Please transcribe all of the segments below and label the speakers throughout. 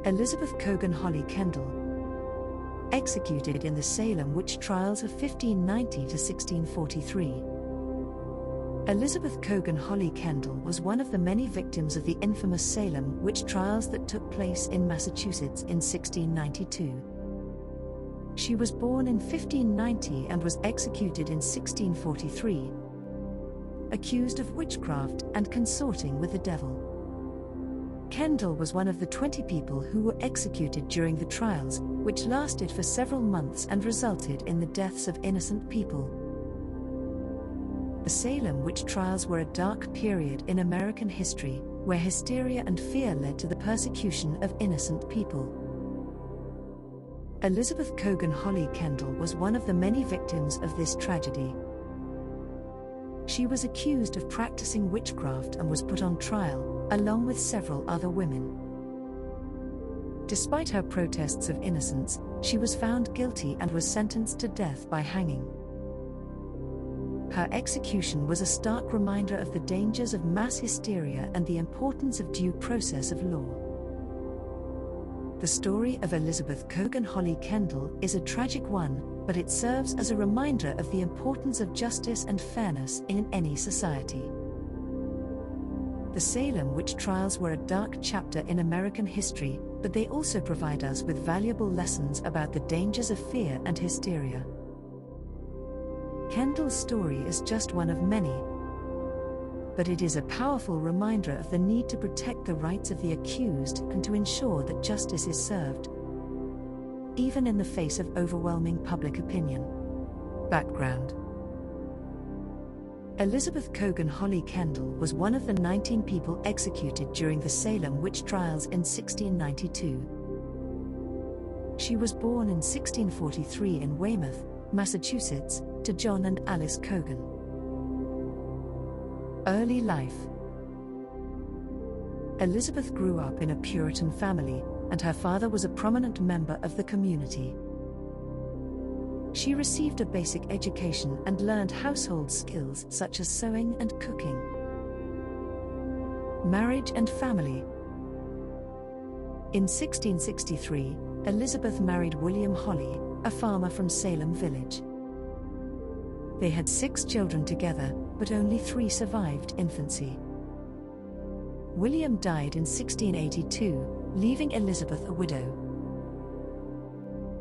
Speaker 1: Elizabeth Cogan Holley Kendall, executed in the Salem witch trials of 1590 to 1643. Elizabeth Cogan Holley Kendall was one of the many victims of the infamous Salem witch trials that took place in Massachusetts in 1692. She was born in 1590 and was executed in 1643, accused of witchcraft and consorting with the devil. Kendall was one of the 20 people who were executed during the trials, which lasted for several months and resulted in the deaths of innocent people. The Salem witch trials were a dark period in American history, where hysteria and fear led to the persecution of innocent people. Elizabeth Cogan Holley Kendall was one of the many victims of this tragedy. She was accused of practicing witchcraft and was put on trial, along with several other women. Despite her protests of innocence, she was found guilty and was sentenced to death by hanging. Her execution was a stark reminder of the dangers of mass hysteria and the importance of due process of law. The story of Elizabeth Cogan Holley Kendall is a tragic one, but it serves as a reminder of the importance of justice and fairness in any society. The Salem witch trials were a dark chapter in American history, but they also provide us with valuable lessons about the dangers of fear and hysteria. Kendall's story is just one of many, but it is a powerful reminder of the need to protect the rights of the accused and to ensure that justice is served, even in the face of overwhelming public opinion. Background: Elizabeth Cogan Holley Kendall was one of the 19 people executed during the Salem witch trials in 1692. She was born in 1643 in Weymouth, Massachusetts, to John and Alice Cogan. Early life: Elizabeth grew up in a Puritan family, and her father was a prominent member of the community. She received a basic education and learned household skills such as sewing and cooking. Marriage and family: in 1663, Elizabeth married William Holley, a farmer from Salem village. They had 6 children together, but only 3 survived infancy. William died in 1682, leaving Elizabeth a widow.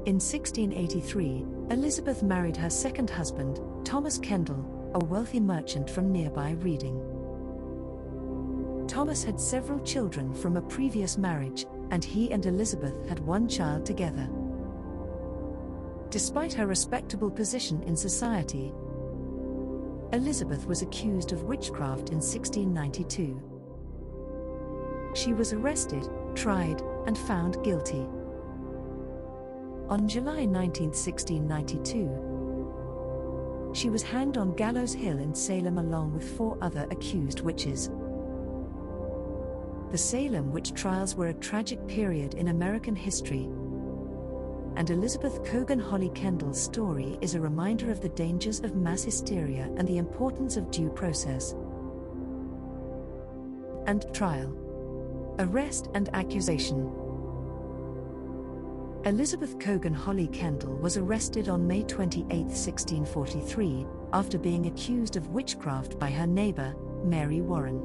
Speaker 1: In 1683, Elizabeth married her second husband, Thomas Kendall, a wealthy merchant from nearby Reading. Thomas had several children from a previous marriage, and he and Elizabeth had 1 child together. Despite her respectable position in society, Elizabeth was accused of witchcraft in 1692. She was arrested, tried, and found guilty. On July 19, 1692, she was hanged on Gallows Hill in Salem along with 4 other accused witches. The Salem witch trials were a tragic period in American history, and Elizabeth Cogan Holley Kendall's story is a reminder of the dangers of mass hysteria and the importance of due process and trial. Arrest and accusation: Elizabeth Cogan Holley Kendall was arrested on May 28, 1643, after being accused of witchcraft by her neighbor, Mary Warren.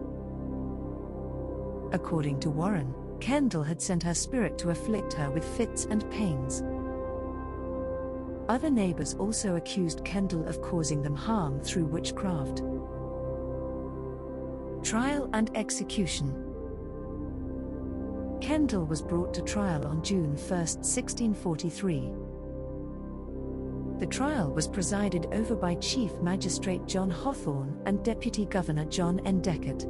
Speaker 1: According to Warren, Kendall had sent her spirit to afflict her with fits and pains. Other neighbors also accused Kendall of causing them harm through witchcraft. Trial and execution: Kendall was brought to trial on June 1, 1643. The trial was presided over by Chief Magistrate John Hawthorne and Deputy Governor John N. Deckert.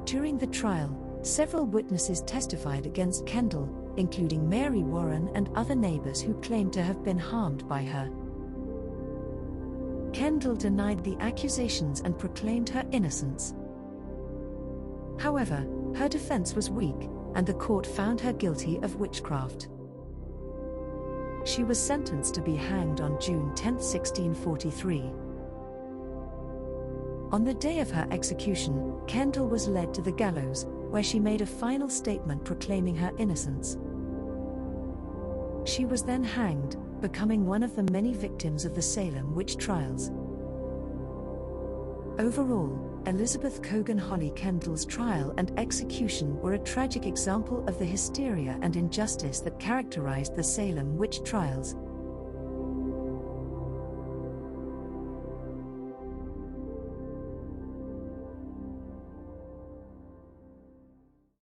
Speaker 1: During the trial, several witnesses testified against Kendall, including Mary Warren and other neighbors who claimed to have been harmed by her. Kendall denied the accusations and proclaimed her innocence. However, her defense was weak, and the court found her guilty of witchcraft. She was sentenced to be hanged on June 10, 1643. On the day of her execution, Kendall was led to the gallows, where she made a final statement proclaiming her innocence. She was then hanged, becoming one of the many victims of the Salem witch trials. Overall, Elizabeth Cogan Holley Kendall's trial and execution were a tragic example of the hysteria and injustice that characterized the Salem witch trials.